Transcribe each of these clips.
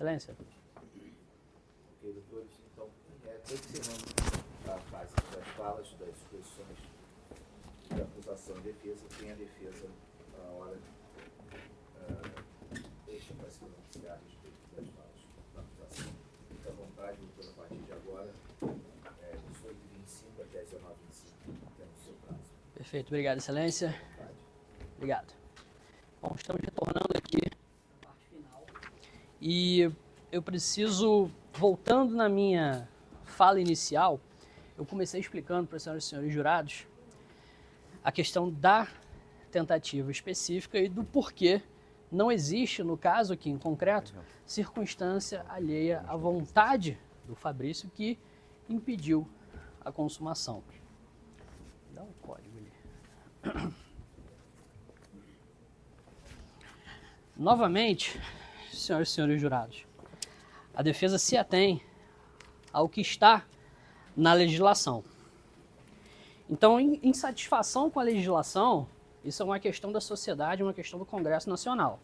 Excelência. Ok, doutores, então, observando a fase das falas, das exposições de acusação e defesa, tem a defesa, a hora, deixa para se pronunciar a respeito das falas da acusação. Fique à vontade, doutor, a partir de agora, 18h25 até 19h25, temos o seu prazo. Perfeito, obrigado, Excelência. Obrigado. Bom, estamos retornando aqui na parte final. E eu preciso, voltando na minha fala inicial, eu comecei explicando para as senhoras e senhores jurados a questão da tentativa específica e do porquê não existe, no caso aqui em concreto, circunstância alheia à vontade do Fabrício que impediu a consumação. Dá um código ali. Novamente, senhoras e senhores jurados, a defesa se atém ao que está na legislação. Então, em satisfação com a legislação, isso é uma questão da sociedade, uma questão do Congresso Nacional.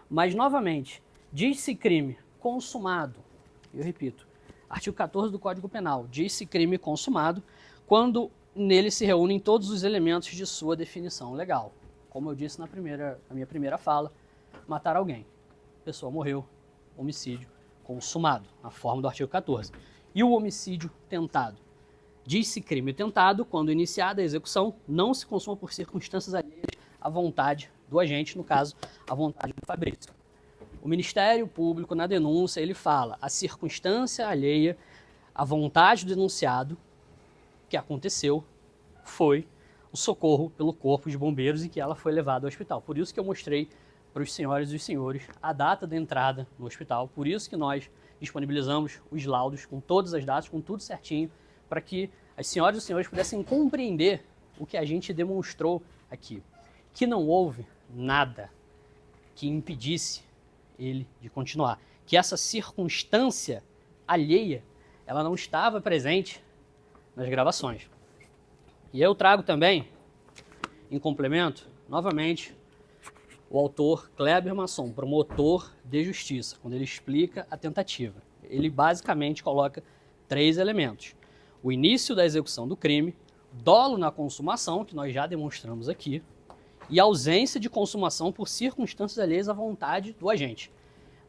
Mas, novamente, diz-se crime consumado, eu repito, artigo 14 do Código Penal, diz-se crime consumado quando nele se reúnem todos os elementos de sua definição legal. Como eu disse na minha primeira fala, matar alguém, a pessoa morreu, homicídio consumado, na forma do artigo 14. E o homicídio tentado? Diz-se crime tentado quando iniciada a execução não se consuma por circunstâncias alheias à vontade do agente, no caso, à vontade do Fabrício. O Ministério Público, na denúncia, ele fala a circunstância alheia à vontade do denunciado que aconteceu foi o socorro pelo Corpo de Bombeiros e que ela foi levada ao hospital. Por isso que eu mostrei para os senhores e os senhores a data da entrada no hospital. Por isso que nós disponibilizamos os laudos com todas as datas, com tudo certinho, para que as senhoras e os senhores pudessem compreender o que a gente demonstrou aqui. Que não houve nada que impedisse ele de continuar. Que essa circunstância alheia, ela não estava presente nas gravações. E eu trago também, em complemento, novamente, o autor Kleber Masson, promotor de justiça, quando ele explica a tentativa. Ele basicamente coloca 3 elementos. O início da execução do crime, dolo na consumação, que nós já demonstramos aqui, e ausência de consumação por circunstâncias alheias à vontade do agente.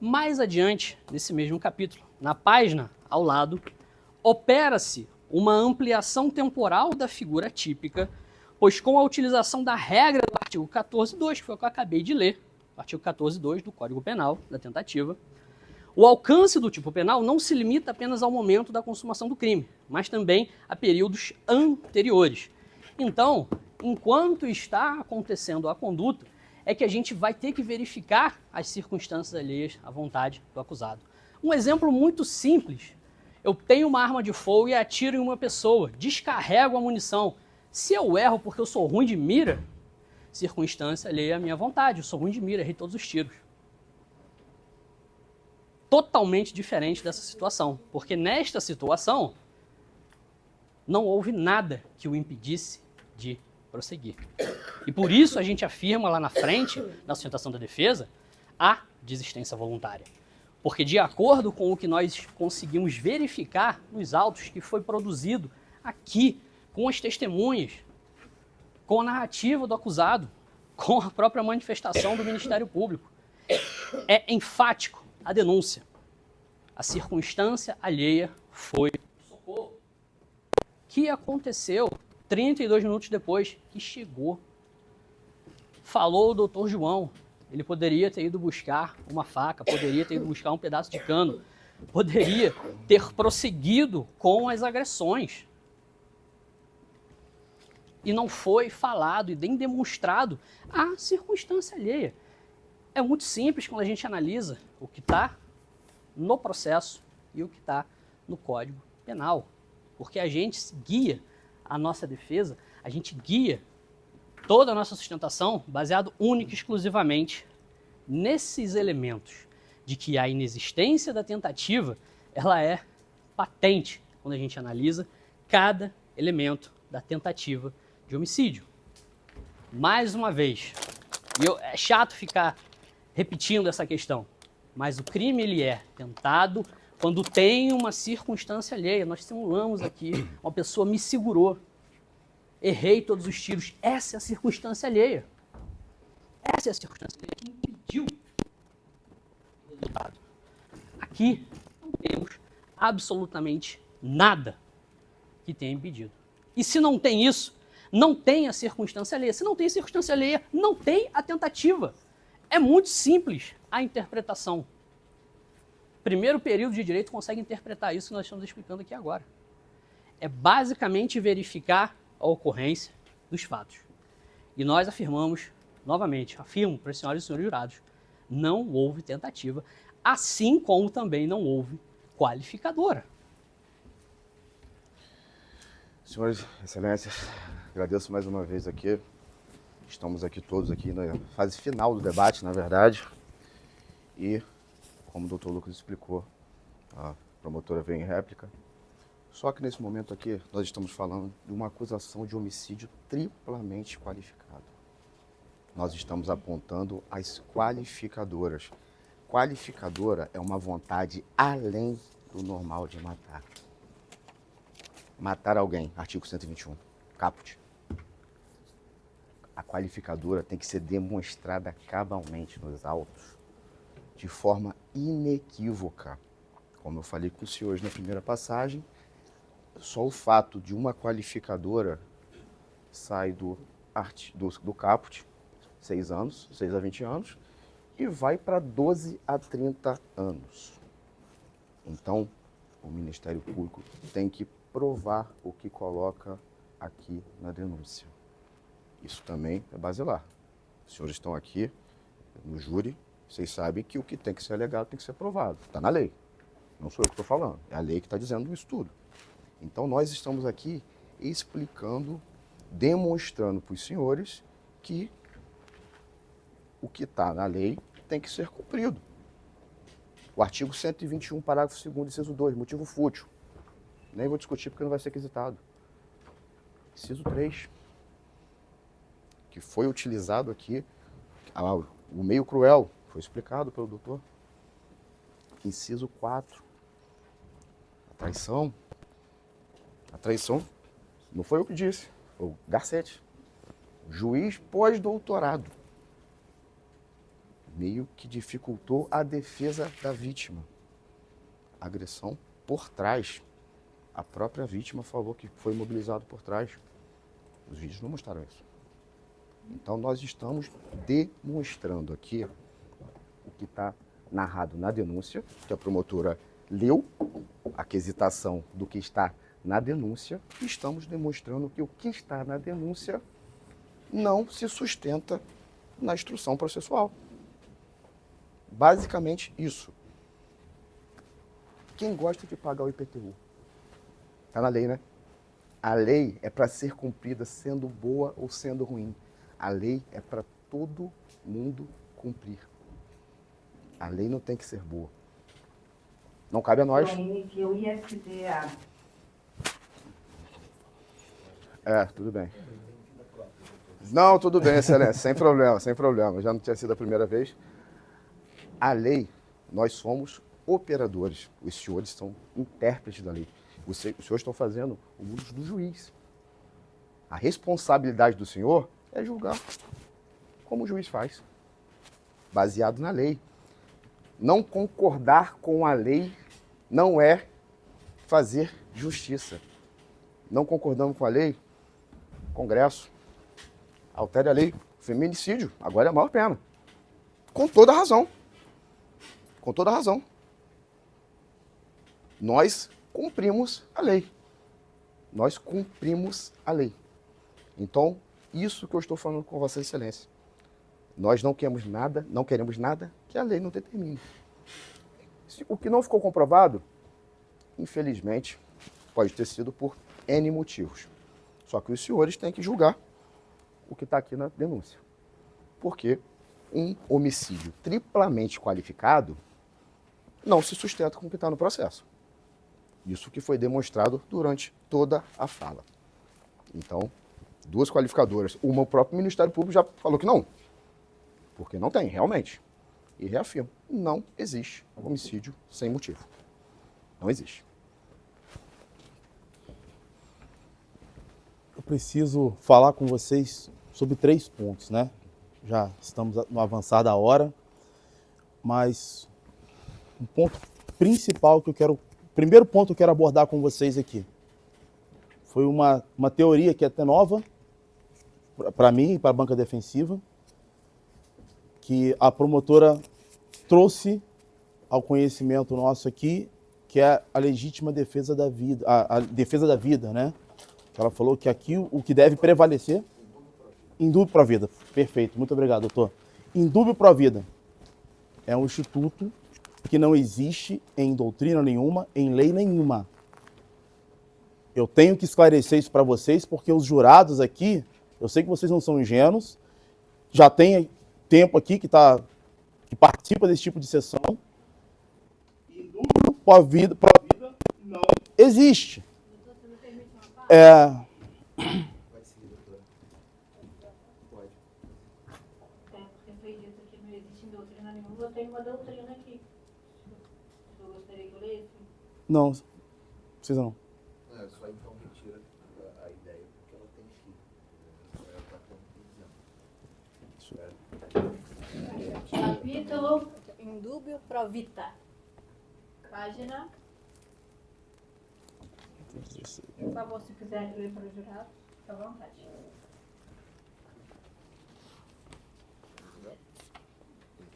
Mais adiante, nesse mesmo capítulo, na página ao lado, opera-se uma ampliação temporal da figura típica, pois com a utilização da regra do artigo 14.2, que foi o que eu acabei de ler, o artigo 14.2 do Código Penal, da tentativa, o alcance do tipo penal não se limita apenas ao momento da consumação do crime, mas também a períodos anteriores. Então, enquanto está acontecendo a conduta, é que a gente vai ter que verificar as circunstâncias alheias à vontade do acusado. Um exemplo muito simples: eu tenho uma arma de fogo e atiro em uma pessoa, descarrego a munição. Se eu erro porque eu sou ruim de mira, circunstância alheia à minha vontade, eu sou ruim de mira, errei todos os tiros. Totalmente diferente dessa situação, porque nesta situação não houve nada que o impedisse de prosseguir. E por isso a gente afirma lá na frente, na sustentação da defesa, a desistência voluntária. Porque de acordo com o que nós conseguimos verificar nos autos que foi produzido aqui, com as testemunhas, com a narrativa do acusado, com a própria manifestação do Ministério Público, é enfático a denúncia. A circunstância alheia foi socorro. Que aconteceu 32 minutos depois que chegou. Falou o doutor João. Ele poderia ter ido buscar uma faca, poderia ter ido buscar um pedaço de cano, poderia ter prosseguido com as agressões. E não foi falado e nem demonstrado a circunstância alheia. É muito simples quando a gente analisa o que está no processo e o que está no Código Penal. Porque a gente guia a nossa defesa, a gente guia toda a nossa sustentação baseado única e exclusivamente nesses elementos de que a inexistência da tentativa, ela é patente quando a gente analisa cada elemento da tentativa de homicídio. Mais uma vez, é chato ficar repetindo essa questão, Mas o crime ele é tentado quando tem uma circunstância alheia. Nós simulamos aqui, uma pessoa me segurou, errei todos os tiros. Essa é a circunstância alheia. Essa é a circunstância alheia que impediu o resultado. Aqui não temos absolutamente nada que tenha impedido. E se não tem isso, não tem a circunstância alheia. Se não tem circunstância alheia, não tem a tentativa. É muito simples a interpretação. Primeiro período de direito consegue interpretar isso que nós estamos explicando aqui agora. É basicamente verificar a ocorrência dos fatos. E nós afirmamos, novamente, afirmo para as senhoras e senhores jurados, não houve tentativa, assim como também não houve qualificadora. Senhores, excelências, agradeço mais uma vez aqui. Estamos aqui todos aqui na fase final do debate, na verdade. E, como o doutor Lucas explicou, a promotora veio em réplica. Só que nesse momento aqui, nós estamos falando de uma acusação de homicídio triplamente qualificado. Nós estamos apontando as qualificadoras. Qualificadora é uma vontade além do normal de matar. Matar alguém, artigo 121, caput. A qualificadora tem que ser demonstrada cabalmente nos autos, de forma inequívoca. Como eu falei com os senhores na primeira passagem, só o fato de uma qualificadora sai do caput, 6 anos, 6 a 20 anos, e vai para 12 a 30 anos. Então, o Ministério Público tem que provar o que coloca aqui na denúncia. Isso também é basilar. Os senhores estão aqui no júri, vocês sabem que o que tem que ser alegado tem que ser provado. Está na lei. Não sou eu que estou falando, é a lei que está dizendo isso tudo. Então nós estamos aqui explicando, demonstrando para os senhores que o que está na lei tem que ser cumprido. O artigo 121, parágrafo 2º, inciso 2, motivo fútil. Nem vou discutir porque não vai ser requisitado. Inciso 3, que foi utilizado aqui, o meio cruel, foi explicado pelo doutor. Inciso 4, a traição. A traição não foi eu que disse, foi o Garcetti, juiz pós-doutorado. Meio que dificultou a defesa da vítima. Agressão por trás. A própria vítima falou que foi imobilizado por trás. Os vídeos não mostraram isso. Então nós estamos demonstrando aqui o que está narrado na denúncia, que a promotora leu a quesitação do que está na denúncia, e estamos demonstrando que o que está na denúncia não se sustenta na instrução processual. Basicamente isso. Quem gosta de pagar o IPTU? Está na lei, né? A lei é para ser cumprida sendo boa ou sendo ruim. A lei é para todo mundo cumprir. A lei não tem que ser boa. Não cabe a nós. Eu ia te dizer Tudo bem. Não, tudo bem, excelência, sem problema, sem problema. Já não tinha sido a primeira vez. A lei, nós somos operadores. Os senhores são intérpretes da lei. Os senhores estão fazendo o uso do juiz. A responsabilidade do senhor é julgar como o juiz faz, baseado na lei. Não concordar com a lei não é fazer justiça. Não concordando com a lei, Congresso, altere a lei. Feminicídio, agora é a maior pena. Com toda razão. Com toda razão. Nós cumprimos a lei. Nós cumprimos a lei. Então, isso que eu estou falando com Vossa Excelência. Nós não queremos nada que a lei não determine. O que não ficou comprovado, infelizmente, pode ter sido por N motivos. Só que os senhores têm que julgar o que está aqui na denúncia. Porque um homicídio triplamente qualificado não se sustenta com o que está no processo. Isso que foi demonstrado durante toda a fala. Então, 2 qualificadoras. Uma, o próprio Ministério Público já falou que não. Porque não tem, realmente. e reafirmo, não existe homicídio sem motivo. Não existe. Eu preciso falar com vocês sobre 3 pontos, né? Já estamos no avançar da hora, mas um ponto principal que eu quero... O primeiro ponto que eu quero abordar com vocês aqui foi uma teoria que é até nova para mim e para a banca defensiva, que a promotora trouxe ao conhecimento nosso aqui, que é a legítima defesa da vida, a defesa da vida, né? Ela falou que aqui o que deve prevalecer, indúbio pro vida. Perfeito, muito obrigado, doutor. Indúbio pro vida é um instituto que não existe em doutrina nenhuma, em lei nenhuma. Eu tenho que esclarecer isso para vocês, porque os jurados aqui, eu sei que vocês não são ingênuos, já tem tempo aqui que participa desse tipo de sessão. Indúbio pro vida não existe. Pode seguir, doutora. Pode. Porque foi dito que não existe doutrina nenhuma. Eu tenho uma doutrina aqui. Eu gostaria que eu lesse. Não, precisa não. Não, só então retira a ideia, porque ela tem que. Ela está Capítulo Indúbio pro vita. Página. Por favor, se quiser ler para o jurado, fica à vontade.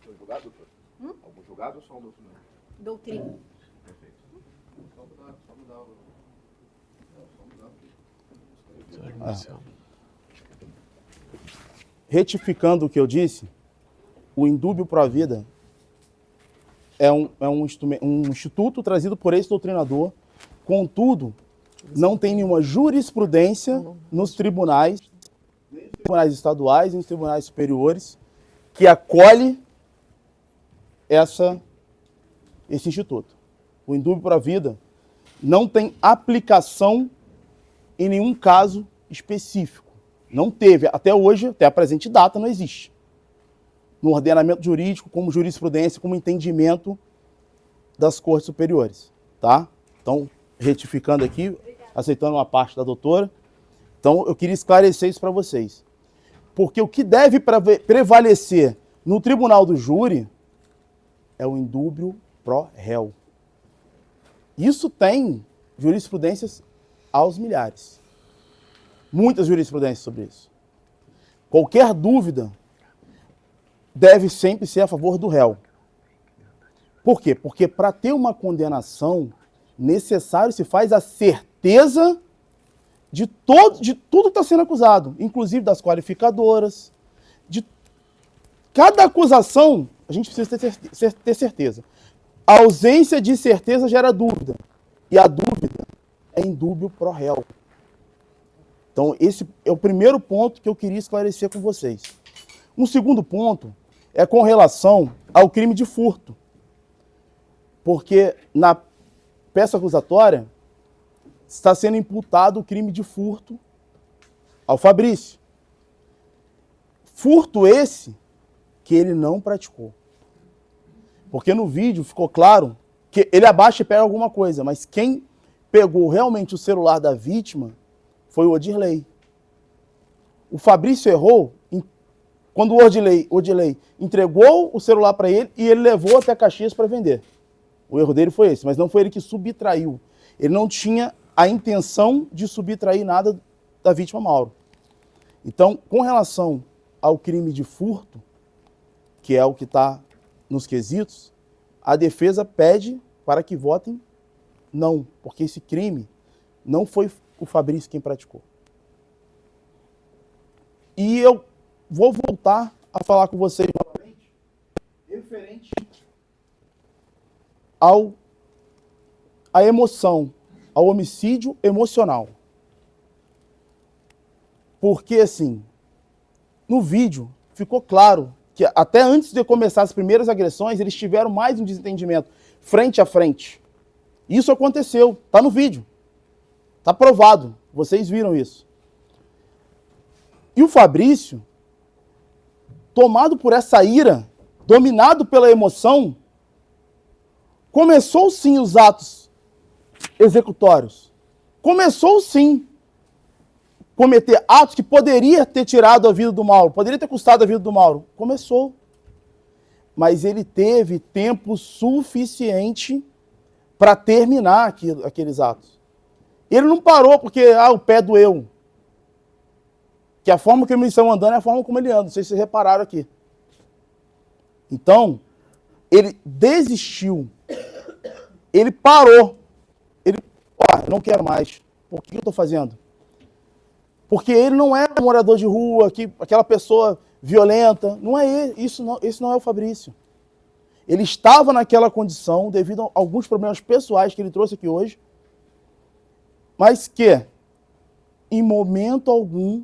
Algum julgado, doutor? Algum julgado ou só um documento? Doutrina. Perfeito. Só mudar Retificando o que eu disse, o indúbio pro vida é um instituto trazido por esse doutrinador, contudo, não tem nenhuma jurisprudência nos tribunais, nem nos tribunais estaduais, nem nos tribunais superiores, que acolhe esse instituto. O indúbio pro vida não tem aplicação em nenhum caso específico. Não teve, até hoje, até a presente data, não existe. No ordenamento jurídico, como jurisprudência, como entendimento das cortes superiores, tá? Então, retificando aqui, aceitando uma parte da doutora. Então, eu queria esclarecer isso para vocês. Porque o que deve prevalecer no tribunal do júri é o indúbio pro réu. Isso tem jurisprudências aos milhares. Muitas jurisprudências sobre isso. Qualquer dúvida deve sempre ser a favor do réu. Por quê? Porque para ter uma condenação, necessário se faz a certeza de tudo que está sendo acusado, inclusive das qualificadoras, de cada acusação, a gente precisa ter certeza. A ausência de certeza gera dúvida, e a dúvida é indúbio pro réu. Então, esse é o primeiro ponto que eu queria esclarecer com vocês. Um segundo ponto é com relação ao crime de furto. Porque na peça acusatória está sendo imputado o crime de furto ao Fabrício. Furto esse que ele não praticou. Porque no vídeo ficou claro que ele abaixa e pega alguma coisa, mas quem pegou realmente o celular da vítima foi o Odirley. O Fabrício errou quando o Odirley entregou o celular para ele e ele levou até Caxias para vender. O erro dele foi esse, mas não foi ele que subtraiu. Ele não tinha a intenção de subtrair nada da vítima Mauro. Então, com relação ao crime de furto, que é o que está nos quesitos, a defesa pede para que votem não, porque esse crime não foi o Fabrício quem praticou. E eu vou voltar a falar com vocês novamente referente à emoção, ao homicídio emocional. Porque, assim, no vídeo ficou claro que até antes de começar as primeiras agressões, eles tiveram mais um desentendimento frente a frente. Isso aconteceu, está no vídeo. Está provado, vocês viram isso. E o Fabrício, tomado por essa ira, dominado pela emoção, começou sim os atos executórios. Começou sim cometer atos que poderia ter tirado a vida do Mauro, poderia ter custado a vida do Mauro. Começou. Mas ele teve tempo suficiente para terminar aqueles atos. Ele não parou porque o pé doeu. Que a forma que eles estão andando é a forma como ele anda. Não sei se vocês repararam aqui. Então, ele desistiu. Ele parou. Ele, não quero mais. Por que eu estou fazendo? Porque ele não é um morador de rua, aquela pessoa violenta. Não é ele. Esse não é o Fabrício. Ele estava naquela condição devido a alguns problemas pessoais que ele trouxe aqui hoje, mas que, em momento algum,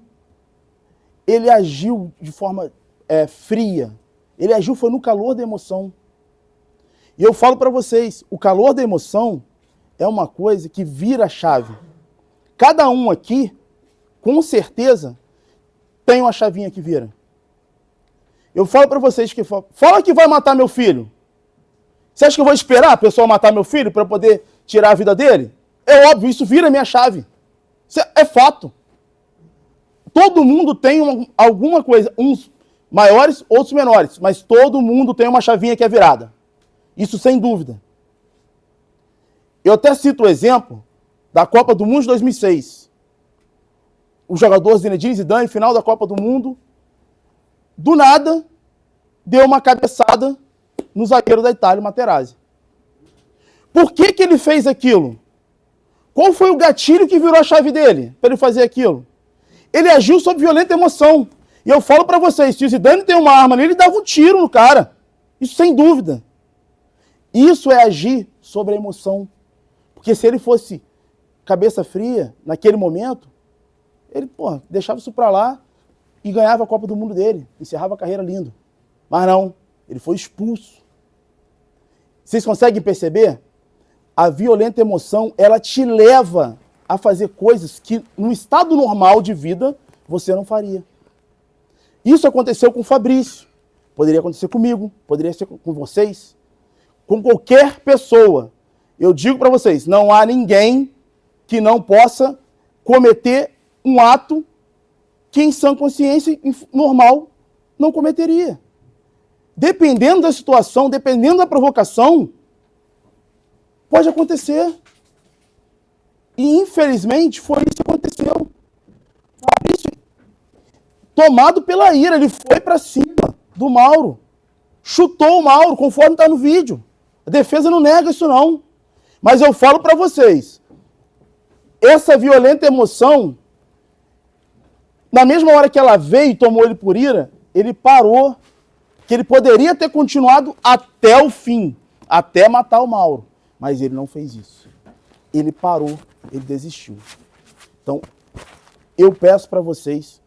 ele agiu de forma fria. Ele agiu foi no calor da emoção. E eu falo para vocês, o calor da emoção é uma coisa que vira a chave. Cada um aqui, com certeza, tem uma chavinha que vira. Eu falo para vocês que fala que vai matar meu filho. Você acha que eu vou esperar a pessoa matar meu filho para poder tirar a vida dele? É óbvio, isso vira minha chave. Isso é fato. Todo mundo tem alguma coisa, uns maiores, outros menores, mas todo mundo tem uma chavinha que é virada. Isso sem dúvida. Eu até cito o exemplo da Copa do Mundo de 2006. O jogador Zinedine Zidane, final da Copa do Mundo, do nada, deu uma cabeçada no zagueiro da Itália, o Materazzi. Por que ele fez aquilo? Qual foi o gatilho que virou a chave dele para ele fazer aquilo? Ele agiu sob violenta emoção. E eu falo para vocês, se o Zidane tem uma arma ali, ele dava um tiro no cara. Isso sem dúvida. Isso é agir sobre a emoção. Porque se ele fosse cabeça fria, naquele momento, ele, deixava isso para lá e ganhava a Copa do Mundo dele. Encerrava a carreira lindo. Mas não, ele foi expulso. Vocês conseguem perceber? A violenta emoção, ela te leva a fazer coisas que, no estado normal de vida, você não faria. Isso aconteceu com o Fabrício. Poderia acontecer comigo, poderia ser com vocês, com qualquer pessoa. Eu digo para vocês, não há ninguém que não possa cometer um ato que, em sã consciência normal, não cometeria. Dependendo da situação, dependendo da provocação, pode acontecer. E, infelizmente, foi isso que aconteceu. Fabrício, tomado pela ira, ele foi para cima do Mauro. Chutou o Mauro, conforme está no vídeo. A defesa não nega isso, não. Mas eu falo para vocês, essa violenta emoção, na mesma hora que ela veio e tomou ele por ira, ele parou, que ele poderia ter continuado até o fim, até matar o Mauro. Mas ele não fez isso. Ele parou, ele desistiu. Então, eu peço para vocês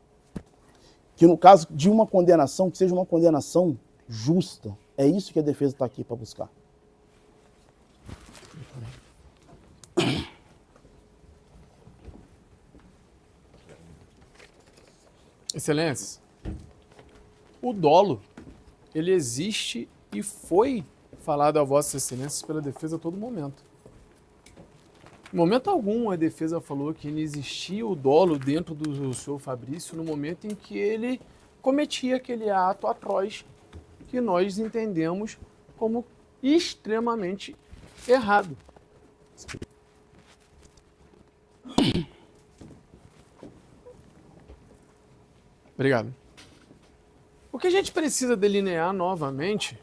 que no caso de uma condenação, que seja uma condenação justa. É isso que a defesa está aqui para buscar. Excelência, o dolo, ele existe e foi falado a Vossa Excelência pela defesa a todo momento. Em momento algum, a defesa falou que não existia o dolo dentro do senhor Fabrício no momento em que ele cometia aquele ato atroz que nós entendemos como extremamente errado. Obrigado. O que a gente precisa delinear novamente,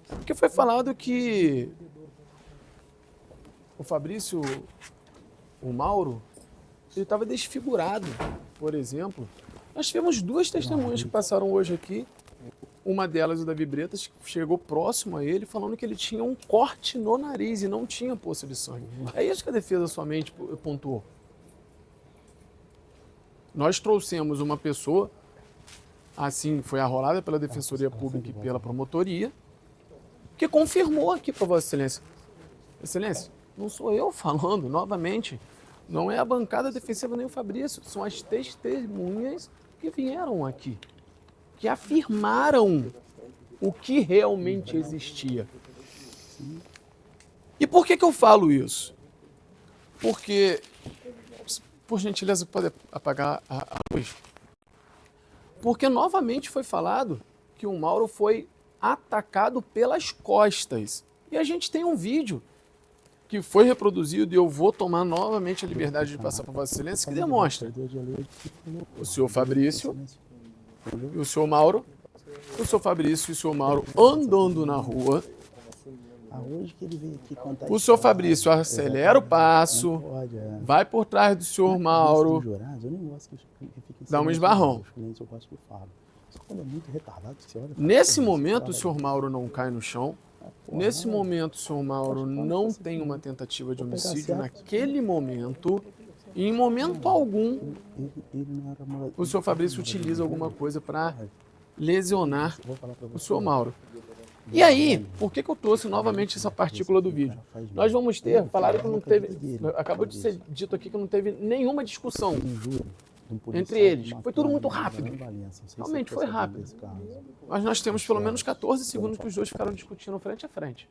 porque foi falado que o Fabrício, o Mauro, ele estava desfigurado, por exemplo. Nós tivemos duas testemunhas que passaram hoje aqui. Uma delas, o Davi Bretas, chegou próximo a ele falando que ele tinha um corte no nariz e não tinha poça de sangue. É isso que a defesa somente pontuou. Nós trouxemos uma pessoa, assim foi arrolada pela Defensoria Pública e pela Promotoria, que confirmou aqui para Vossa Excelência. Excelência, não sou eu falando, novamente, não é a bancada defensiva nem o Fabrício, são as testemunhas que vieram aqui, que afirmaram o que realmente existia. E por que eu falo isso? Porque, por gentileza, pode apagar a luz? Porque novamente foi falado que o Mauro foi atacado pelas costas. E a gente tem um vídeo que foi reproduzido, e eu vou tomar novamente a liberdade de passar para Vossa Excelência, que demonstra o senhor Fabrício e o senhor Mauro, o senhor Fabrício e o senhor Mauro andando na rua. O senhor Fabrício acelera o passo, vai por trás do senhor Mauro, dá um esbarrão. Nesse momento, o senhor Mauro não cai no chão. Nesse momento, o senhor Mauro não tem uma tentativa de homicídio. Naquele momento, e em momento algum, o senhor Fabrício utiliza alguma coisa para lesionar o senhor Mauro. E aí, por que eu trouxe novamente essa partícula do vídeo? Nós vamos ter, falaram que não teve, acabou de ser dito aqui que não teve nenhuma discussão entre eles. Foi tudo muito rápido. Realmente foi rápido. Mas nós temos pelo menos 14 segundos que os dois ficaram discutindo frente a frente.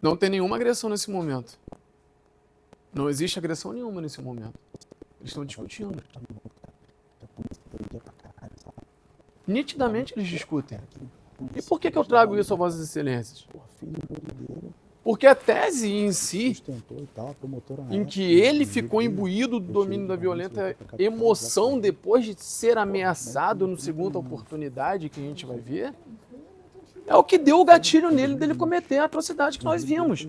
Não tem nenhuma agressão nesse momento. Não existe agressão nenhuma nesse momento. Eles estão discutindo. Nitidamente eles discutem. E por que eu trago isso a Vossas Excelências? Porque a tese em si, em que ele ficou imbuído do domínio da violenta emoção depois de ser ameaçado no segunda oportunidade que a gente vai ver, é o que deu o gatilho nele dele cometer a atrocidade que nós vimos.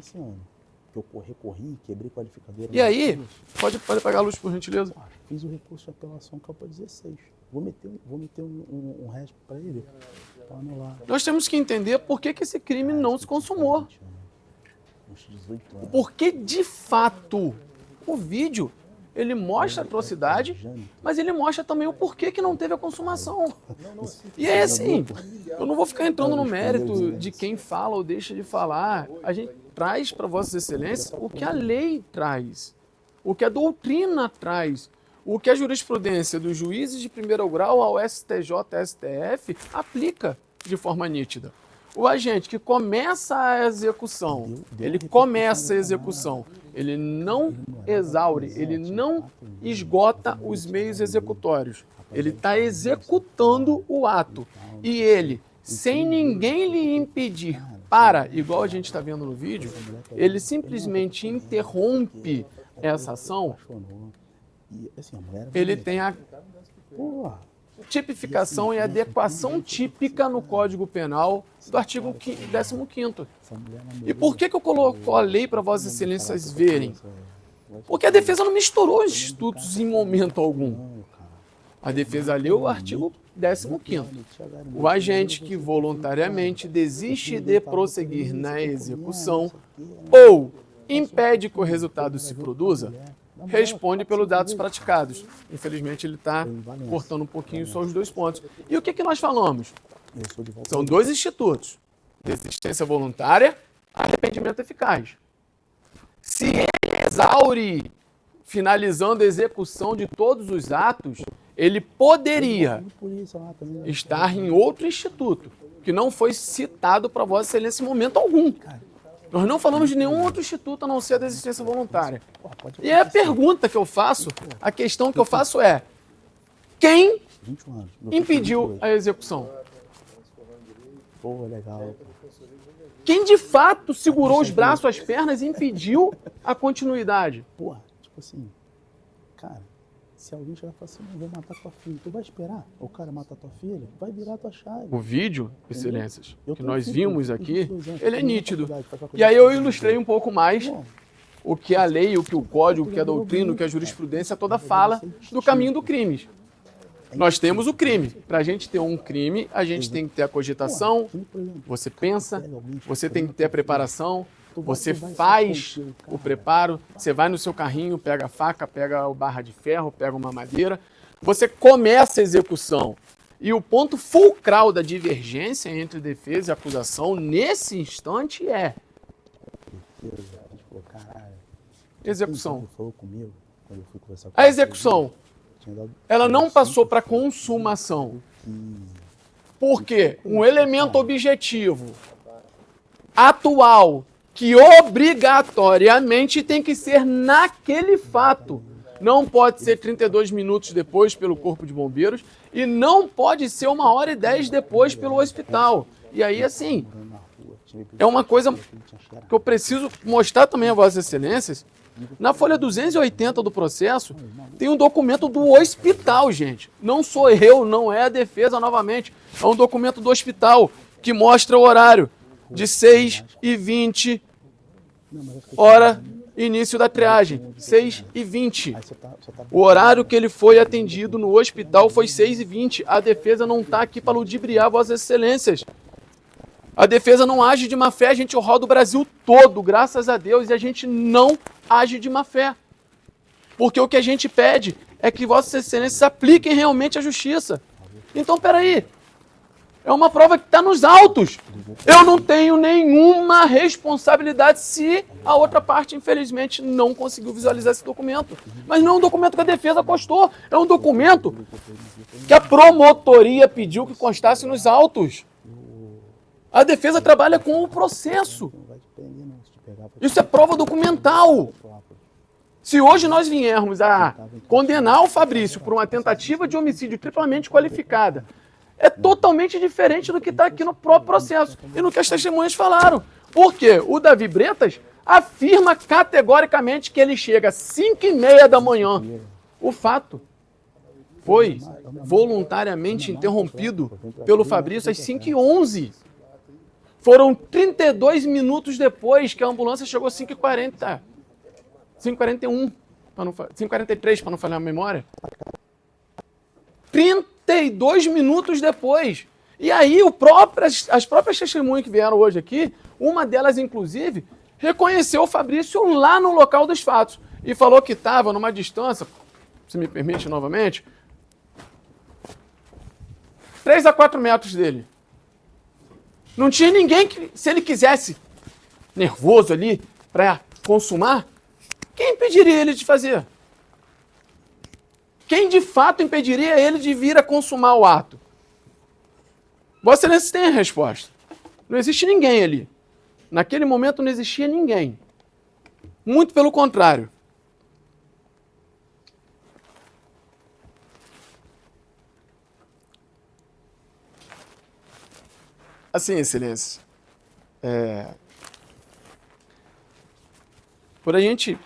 E aí, pode apagar a luz por gentileza? Fiz o recurso de apelação capa 16. Vou meter um resto para ele. Para anular. Nós temos que entender por que esse crime não se consumou. Porque, de fato, o vídeo, ele mostra a atrocidade, mas ele mostra também o porquê que não teve a consumação. E é assim, eu não vou ficar entrando no mérito de quem fala ou deixa de falar. A gente traz para Vossas Excelências o que a lei traz, o que a doutrina traz, o que a jurisprudência dos juízes de primeiro grau ao STJ, STF aplica de forma nítida. O agente que começa a execução, ele não exaure, ele não esgota os meios executórios. Ele está executando o ato. E ele, sem ninguém lhe impedir, igual a gente está vendo no vídeo, ele simplesmente interrompe essa ação. Ele tem a tipificação e adequação típica no Código Penal do artigo 15º. E por que eu coloco a lei para Vossas Excelências verem? Porque a defesa não misturou os institutos em momento algum. A defesa leu o artigo 15º. O agente que voluntariamente desiste de prosseguir na execução ou impede que o resultado se produza, responde pelos atos praticados. Infelizmente, ele está cortando um pouquinho só os dois pontos. E o que nós falamos? São dois institutos. Desistência voluntária, arrependimento eficaz. Se ele exaure, finalizando a execução de todos os atos, ele poderia estar em outro instituto, que não foi citado para Vossa Excelência em momento algum. Nós não falamos de nenhum outro instituto a não ser a desistência voluntária. E a pergunta que eu faço, a questão que eu faço é: quem impediu a execução? Quem de fato segurou os braços, as pernas e impediu a continuidade? Se alguém chegar e falar assim, vou matar tua filha, tu vai esperar o cara matar tua filha? Vai virar tua chave. O vídeo, Excelências, que nós vimos aqui, ele é nítido. E aí eu ilustrei um pouco mais o que a lei, o que o código, o que a doutrina, o que a jurisprudência toda fala do caminho do crime. Nós temos o crime. Para a gente ter um crime, a gente tem que ter a cogitação, você pensa, você tem que ter a preparação, você faz o preparo, você vai no seu carrinho, pega a faca, pega o barra de ferro, pega uma madeira, você começa a execução. E o ponto fulcral da divergência entre defesa e acusação nesse instante é execução. A execução. ela não passou para consumação. Por quê? Um elemento objetivo, atual, que obrigatoriamente tem que ser naquele fato. Não pode ser 32 minutos depois pelo Corpo de Bombeiros e não pode ser 1h10 depois pelo hospital. E aí, assim, é uma coisa que eu preciso mostrar também a Vossas Excelências. Na folha 280 do processo, tem um documento do hospital, gente. Não sou eu, não é a defesa novamente. É um documento do hospital que mostra o horário de 6h20, hora início da triagem, 6h20. O horário que ele foi atendido no hospital foi 6h20. A defesa não está aqui para ludibriar Vossas Excelências. A defesa não age de má fé, a gente roda o Brasil todo, graças a Deus, e a gente não age de má fé. Porque o que a gente pede é que Vossas Excelências apliquem realmente a justiça. Então, peraí, é uma prova que está nos autos. Eu não tenho nenhuma responsabilidade se a outra parte, infelizmente, não conseguiu visualizar esse documento. Mas não é um documento que a defesa constou, é um documento que a promotoria pediu que constasse nos autos. A defesa trabalha com o processo. Isso é prova documental. Se hoje nós viermos a condenar o Fabrício por uma tentativa de homicídio triplamente qualificada, é totalmente diferente do que está aqui no próprio processo e no que as testemunhas falaram. Por quê? O Davi Bretas afirma categoricamente que ele chega às 5h30 da manhã. O fato foi voluntariamente interrompido pelo Fabrício às 5h11. Foram 32 minutos depois que a ambulância chegou às 5h40. 5h41, 5h43, para não falhar a memória. 32 minutos depois. E aí as próprias testemunhas que vieram hoje aqui, uma delas, inclusive, reconheceu o Fabrício lá no local dos fatos. E falou que estava numa distância, se me permite novamente, 3 a 4 metros dele. Não tinha ninguém que, se ele quisesse, nervoso ali, para consumar, quem impediria ele de fazer? Quem de fato impediria ele de vir a consumar o ato? Vossa Excelência tem a resposta. Não existe ninguém ali. Naquele momento não existia ninguém. Muito pelo contrário. Assim, Excelência, por a gente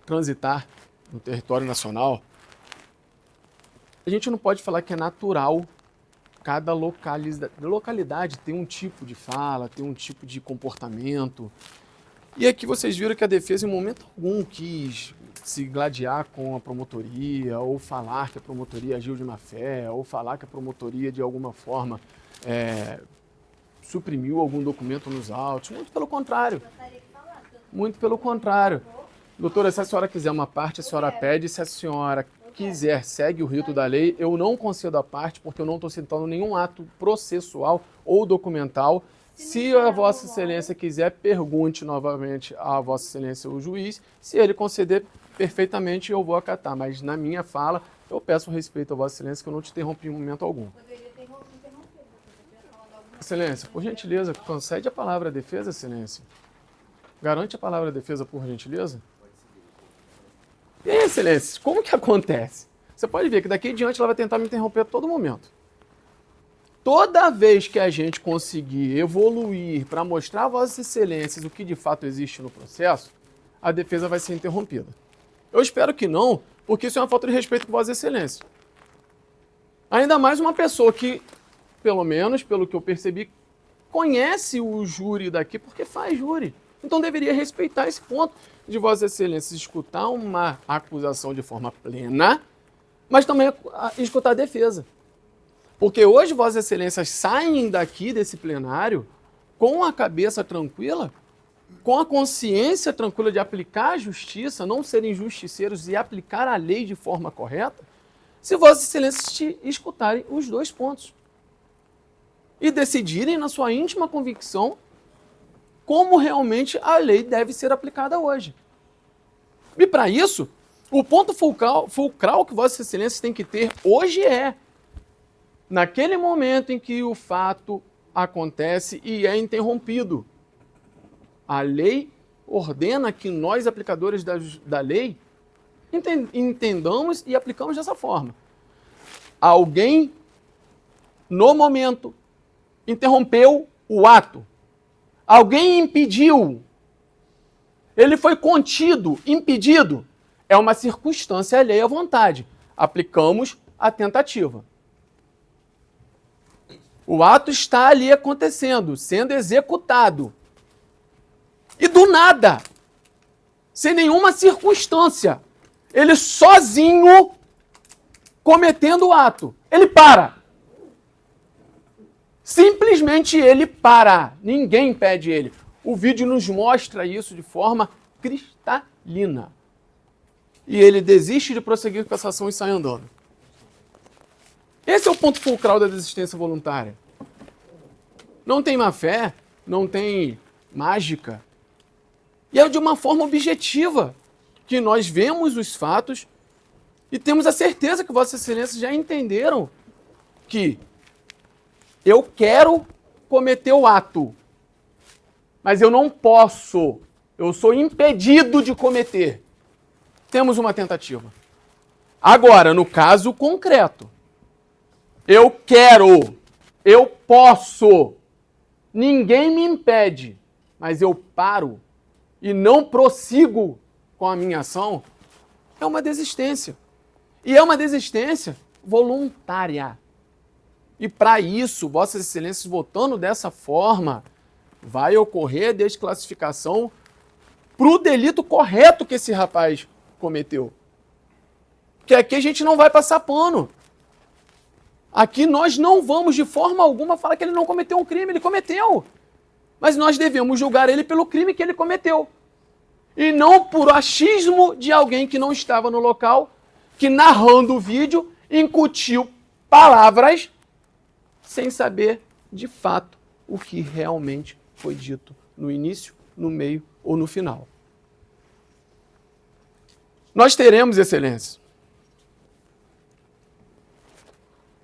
transitar no território nacional, a gente não pode falar que é natural cada localidade ter um tipo de fala, ter um tipo de comportamento. E aqui vocês viram que a defesa em momento algum quis se gladiar com a promotoria, ou falar que a promotoria agiu de má fé, ou falar que a promotoria de alguma forma suprimiu algum documento nos autos. Muito pelo contrário. Muito pelo contrário. Doutora, se a senhora quiser uma parte, a senhora pede. Se a senhora quiser, segue o rito da lei. Eu não concedo a parte, porque eu não estou citando nenhum ato processual ou documental. Se a Vossa Excelência quiser, pergunte novamente a Vossa Excelência, o juiz. Se ele conceder, perfeitamente eu vou acatar. Mas na minha fala, eu peço respeito a Vossa Excelência, que eu não te interrompi em momento algum. Excelência, por gentileza, concede a palavra à defesa, Excelência. Garante a palavra à defesa, por gentileza. E aí, Excelência, como que acontece? Você pode ver que daqui em diante ela vai tentar me interromper a todo momento. Toda vez que a gente conseguir evoluir para mostrar a Vossas Excelências o que de fato existe no processo, a defesa vai ser interrompida. Eu espero que não, porque isso é uma falta de respeito com Vossas Excelências. Ainda mais uma pessoa que, pelo menos, pelo que eu percebi, conhece o júri daqui porque faz júri. Então deveria respeitar esse ponto de Vossas Excelências escutar uma acusação de forma plena, mas também escutar a defesa. Porque hoje Vossas Excelências saem daqui desse plenário com a cabeça tranquila, com a consciência tranquila de aplicar a justiça, não serem justiceiros e aplicar a lei de forma correta, se Vossas Excelências escutarem os dois pontos. E decidirem na sua íntima convicção como realmente a lei deve ser aplicada hoje. E para isso, O ponto fulcral que Vossa Excelência tem que ter hoje é, naquele momento em que o fato acontece e é interrompido, a lei ordena que nós, aplicadores da lei, entendamos e aplicamos dessa forma. Alguém, no momento, interrompeu o ato. Alguém impediu. Ele foi contido, impedido. É uma circunstância alheia à vontade. Aplicamos a tentativa. O ato está ali acontecendo, sendo executado. E do nada, sem nenhuma circunstância, ele sozinho cometendo o ato, ele para. Simplesmente ele para. Ninguém impede ele. O vídeo nos mostra isso de forma cristalina. E ele desiste de prosseguir com essa ação e sai andando. Esse é o ponto fulcral da desistência voluntária. Não tem má fé, não tem mágica. E é de uma forma objetiva que nós vemos os fatos e temos a certeza que Vossa Excelência já entenderam que eu quero cometer o ato, mas eu não posso, eu sou impedido de cometer. Temos uma tentativa. Agora, no caso concreto, eu quero, eu posso, ninguém me impede, mas eu paro e não prossigo com a minha ação, é uma desistência. E é uma desistência voluntária. E para isso, Vossas Excelências, votando dessa forma, vai ocorrer a desclassificação para o delito correto que esse rapaz cometeu. Que aqui a gente não vai passar pano. Aqui nós não vamos de forma alguma falar que ele não cometeu um crime, ele cometeu. Mas nós devemos julgar ele pelo crime que ele cometeu. E não por achismo de alguém que não estava no local, que narrando o vídeo, incutiu palavras sem saber de fato o que realmente foi dito no início, no meio ou no final. Nós teremos, Excelência,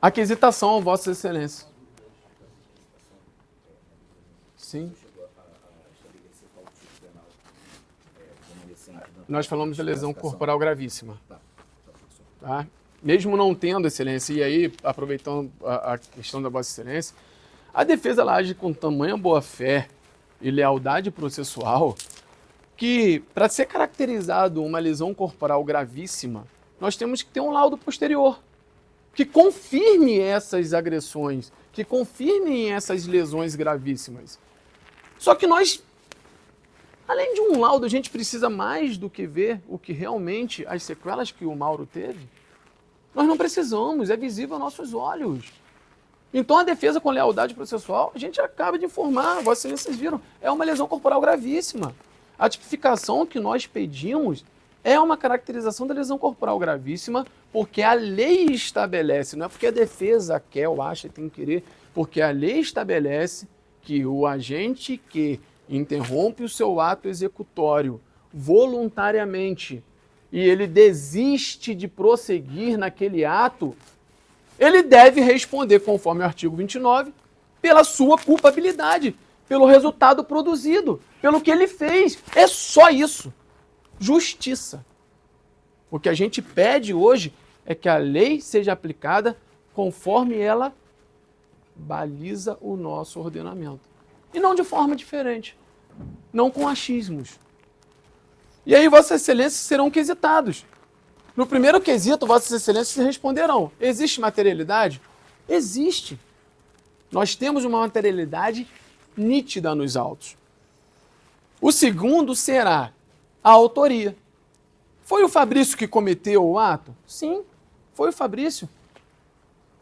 aquisitação a Vossa Excelência. Sim. Nós falamos de lesão corporal gravíssima. Tá? Mesmo não tendo, Excelência, e aí, aproveitando a questão da Vossa Excelência, a defesa ela age com tamanha boa-fé e lealdade processual que, para ser caracterizado uma lesão corporal gravíssima, nós temos que ter um laudo posterior que confirme essas agressões, que confirme essas lesões gravíssimas. Só que nós, além de um laudo, a gente precisa mais do que ver o que realmente, as sequelas que o Mauro teve. Nós não precisamos, é visível aos nossos olhos. Então a defesa com lealdade processual, a gente acaba de informar, Vossas Excelências viram, é uma lesão corporal gravíssima. A tipificação que nós pedimos é uma caracterização da lesão corporal gravíssima, porque a lei estabelece, não é porque a defesa quer ou acha que tem que querer, porque a lei estabelece que o agente que interrompe o seu ato executório voluntariamente e ele desiste de prosseguir naquele ato, ele deve responder, conforme o artigo 29, pela sua culpabilidade, pelo resultado produzido, pelo que ele fez. É só isso. Justiça. O que a gente pede hoje é que a lei seja aplicada conforme ela baliza o nosso ordenamento. E não de forma diferente. Não com achismos. E aí Vossas Excelências serão quesitados. No primeiro quesito, Vossas Excelências responderão: existe materialidade? Existe. Nós temos uma materialidade nítida nos autos. O segundo será a autoria. Foi o Fabrício que cometeu o ato? Sim, foi o Fabrício.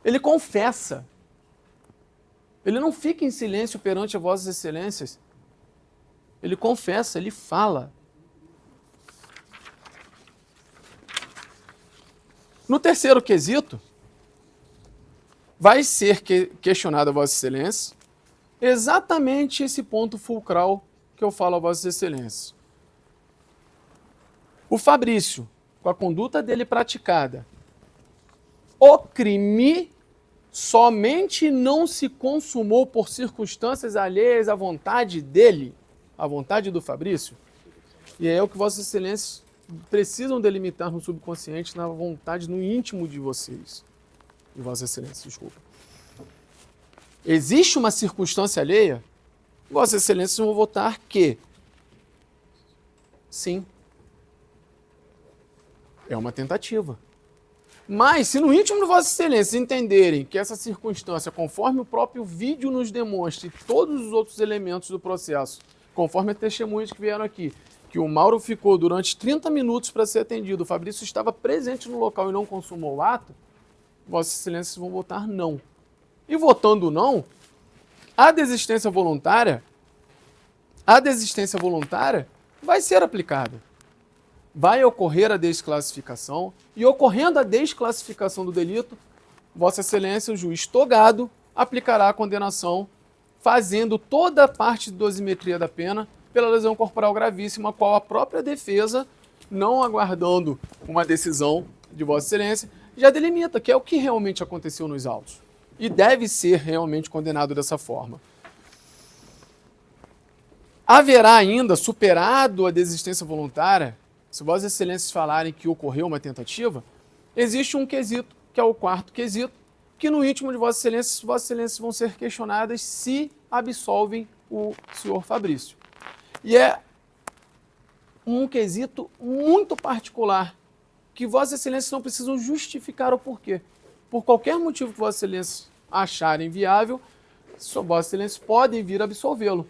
Ele confessa. Ele não fica em silêncio perante a Vossas Excelências. Ele confessa, ele fala. No terceiro quesito, vai ser questionado a Vossa Excelência exatamente esse ponto fulcral que eu falo a Vossas Excelências. O Fabrício com a conduta dele praticada, o crime somente não se consumou por circunstâncias alheias à vontade dele, à vontade do Fabrício. E é o que Vossas Excelências precisam delimitar no subconsciente, na vontade, no íntimo de vocês. De Vossas Excelências, desculpa. Existe uma circunstância alheia? Vossas Excelências vão votar que sim. É uma tentativa. Mas, se no íntimo de Vossas Excelências entenderem que essa circunstância, conforme o próprio vídeo nos demonstra e todos os outros elementos do processo, conforme as testemunhas que vieram aqui, que o Mauro ficou durante 30 minutos para ser atendido, o Fabrício estava presente no local e não consumou o ato, Vossas Excelências vão votar não. E votando não, a desistência voluntária vai ser aplicada. Vai ocorrer a desclassificação, e ocorrendo a desclassificação do delito, Vossa Excelência, o juiz togado, aplicará a condenação, fazendo toda a parte de dosimetria da pena pela lesão corporal gravíssima, a qual a própria defesa, não aguardando uma decisão de Vossa Excelência, já delimita, que é o que realmente aconteceu nos autos. E deve ser realmente condenado dessa forma. Haverá ainda, superado a desistência voluntária, se Vossas Excelências falarem que ocorreu uma tentativa, existe um quesito, que é o quarto quesito, que no íntimo de Vossas Excelências vão ser questionadas se absolvem o senhor Fabrício. E é um quesito muito particular, que Vossas Excelências não precisam justificar o porquê. Por qualquer motivo que Vossas Excelências acharem viável, Vossas Excelências podem vir absolvê-lo.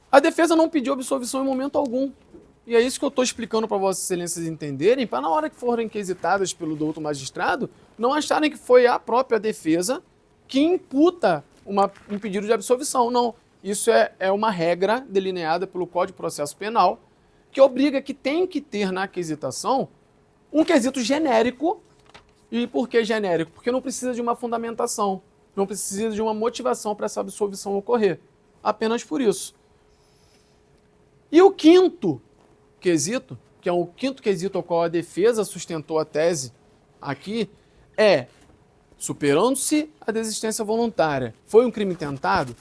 A defesa não pediu absolvição em momento algum. E é isso que eu estou explicando para Vossas Excelências entenderem, para na hora que forem inquisitadas pelo doutor magistrado, não acharem que foi a própria defesa que imputa um pedido de absolvição. Não. Isso é uma regra delineada pelo Código de Processo Penal, que obriga que tem que ter na aquisitação um quesito genérico. E por que genérico? Porque não precisa de uma fundamentação, não precisa de uma motivação para essa absolvição ocorrer. Apenas por isso. E o quinto quesito, que é o quinto quesito ao qual a defesa sustentou a tese aqui, é, superando-se a desistência voluntária, foi um crime tentado?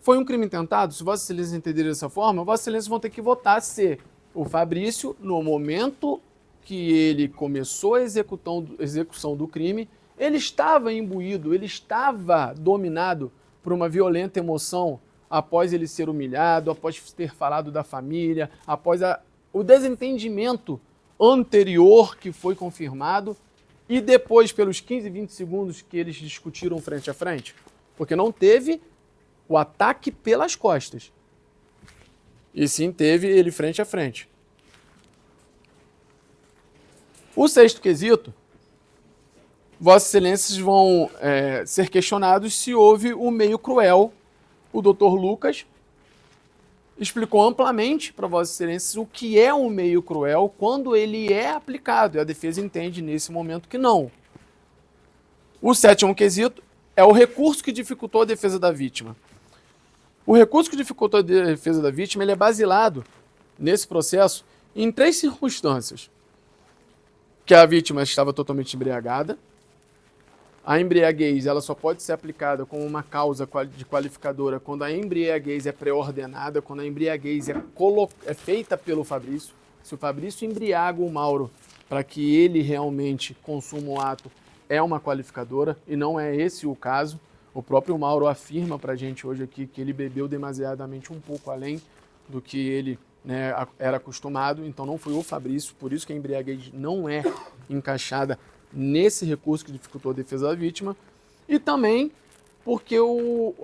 Foi um crime tentado? Se Vossas Excelências entenderem dessa forma, Vossas Excelências vão ter que votar se o Fabrício, no momento que ele começou a execução do crime, ele estava imbuído, ele estava dominado por uma violenta emoção após ele ser humilhado, após ter falado da família, após o desentendimento anterior que foi confirmado e depois pelos 15, 20 segundos que eles discutiram frente a frente. Porque não teve o ataque pelas costas. E sim teve ele frente a frente. O sexto quesito, Vossas Excelências vão ser questionados se houve o meio cruel. O doutor Lucas explicou amplamente para Vossas Excelências o que é um meio cruel quando ele é aplicado, e a defesa entende nesse momento que não. O sétimo quesito é o recurso que dificultou a defesa da vítima. O recurso que dificultou a defesa da vítima ele é basilado, nesse processo, em 3 circunstâncias. Que a vítima estava totalmente embriagada. A embriaguez ela só pode ser aplicada como uma causa de qualificadora quando a embriaguez é pré-ordenada, quando a embriaguez é feita pelo Fabrício. Se o Fabrício embriaga o Mauro para que ele realmente consuma o ato, é uma qualificadora, e não é esse o caso. O próprio Mauro afirma para a gente hoje aqui que ele bebeu demasiadamente um pouco além do que ele era acostumado, então não foi o Fabrício, por isso que a embriaguez não é encaixada nesse recurso que dificultou a defesa da vítima, e também porque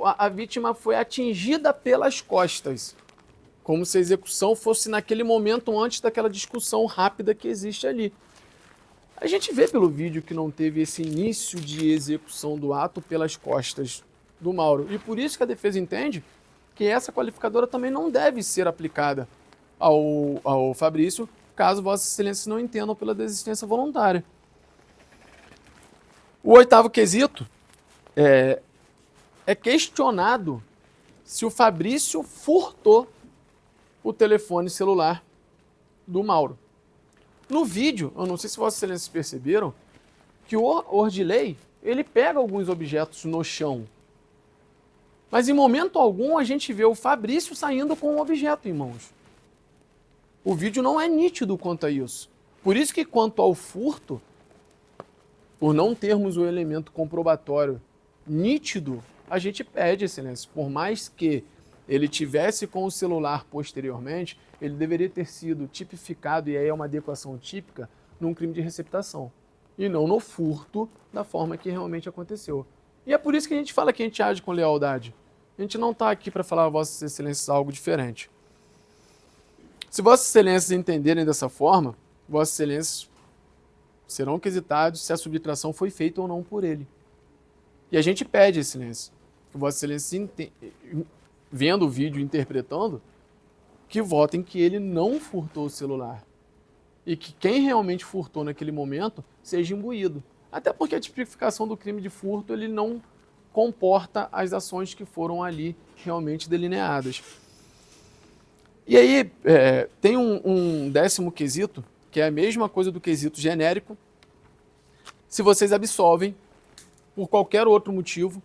a vítima foi atingida pelas costas, como se a execução fosse naquele momento antes daquela discussão rápida que existe ali. A gente vê pelo vídeo que não teve esse início de execução do ato pelas costas do Mauro, e por isso que a defesa entende que essa qualificadora também não deve ser aplicada ao Fabrício, caso Vossas Excelências não entendam pela desistência voluntária. O oitavo quesito é questionado se o Fabrício furtou o telefone celular do Mauro. No vídeo, eu não sei se Vossas Excelências perceberam, que o Ordilei, ele pega alguns objetos no chão. Mas em momento algum a gente vê o Fabrício saindo com um objeto em mãos. O vídeo não é nítido quanto a isso. Por isso que quanto ao furto, por não termos o elemento comprobatório nítido, a gente pede, Excelência, por mais que ele tivesse com o celular posteriormente, ele deveria ter sido tipificado, e aí é uma adequação típica, num crime de receptação. E não no furto da forma que realmente aconteceu. E é por isso que a gente fala que a gente age com lealdade. A gente não está aqui para falar a Vossas Excelências algo diferente. Se Vossas Excelências entenderem dessa forma, Vossas Excelências serão quesitados se a subtração foi feita ou não por ele. E a gente pede, Excelência, que Vossas Excelências, vendo o vídeo e interpretando, que votem que ele não furtou o celular. E que quem realmente furtou naquele momento seja imbuído. Até porque a tipificação do crime de furto ele não comporta as ações que foram ali realmente delineadas. E aí tem um 10º quesito, que é a mesma coisa do quesito genérico. Se vocês absolvem, por qualquer outro motivo,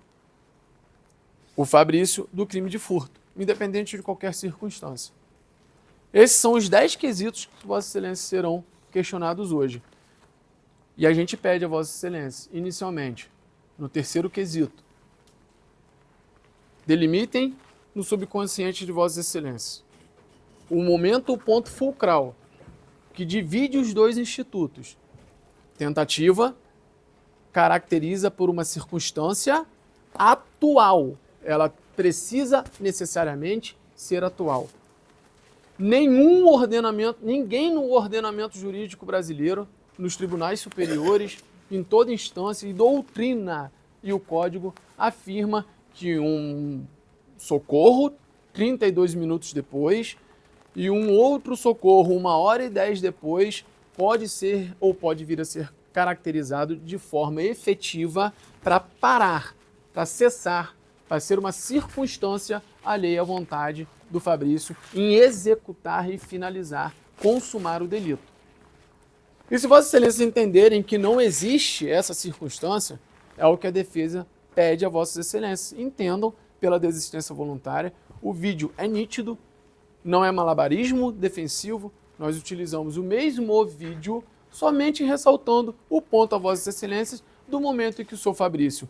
o Fabrício do crime de furto, independente de qualquer circunstância. Esses são os 10 quesitos que Vossas Excelências serão questionados hoje. E a gente pede a Vossas Excelências, inicialmente, no 3º quesito, delimitem no subconsciente de Vossas Excelências o momento, o ponto fulcral, que divide os dois institutos. Tentativa caracteriza por uma circunstância atual. Ela precisa necessariamente ser atual. Nenhum ordenamento, ninguém no ordenamento jurídico brasileiro, nos tribunais superiores, em toda instância e doutrina e o código afirma que um socorro 32 minutos depois e um outro socorro 1h10 depois pode ser ou pode vir a ser caracterizado de forma efetiva para parar, para cessar, para ser uma circunstância alheia à vontade do Fabrício em executar e finalizar, consumar o delito. E se Vossas Excelências entenderem que não existe essa circunstância, é o que a defesa pede a Vossas Excelências. Entendam pela desistência voluntária, o vídeo é nítido, não é malabarismo defensivo, nós utilizamos o mesmo vídeo, somente ressaltando o ponto a Vossas Excelências do momento em que o Sr. Fabrício,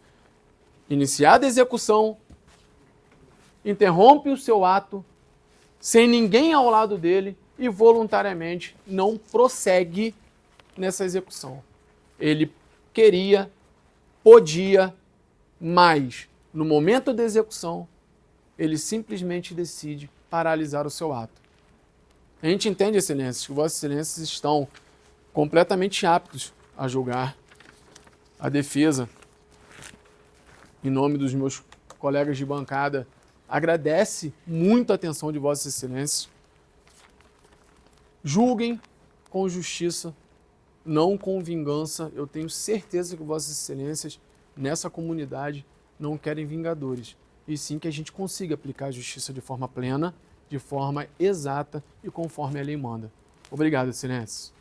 iniciada a execução, interrompe o seu ato, sem ninguém ao lado dele e voluntariamente não prossegue nessa execução. Ele queria, podia, mas no momento da execução, ele simplesmente decide paralisar o seu ato. A gente entende, Excelências, que Vossas Excelências estão completamente aptos a julgar. A defesa, em nome dos meus colegas de bancada, agradece muito a atenção de Vossas Excelências. Julguem com justiça, não com vingança. Eu tenho certeza que Vossas Excelências, nessa comunidade, não querem vingadores. E sim que a gente consiga aplicar a justiça de forma plena, de forma exata e conforme a lei manda. Obrigado, Excelências.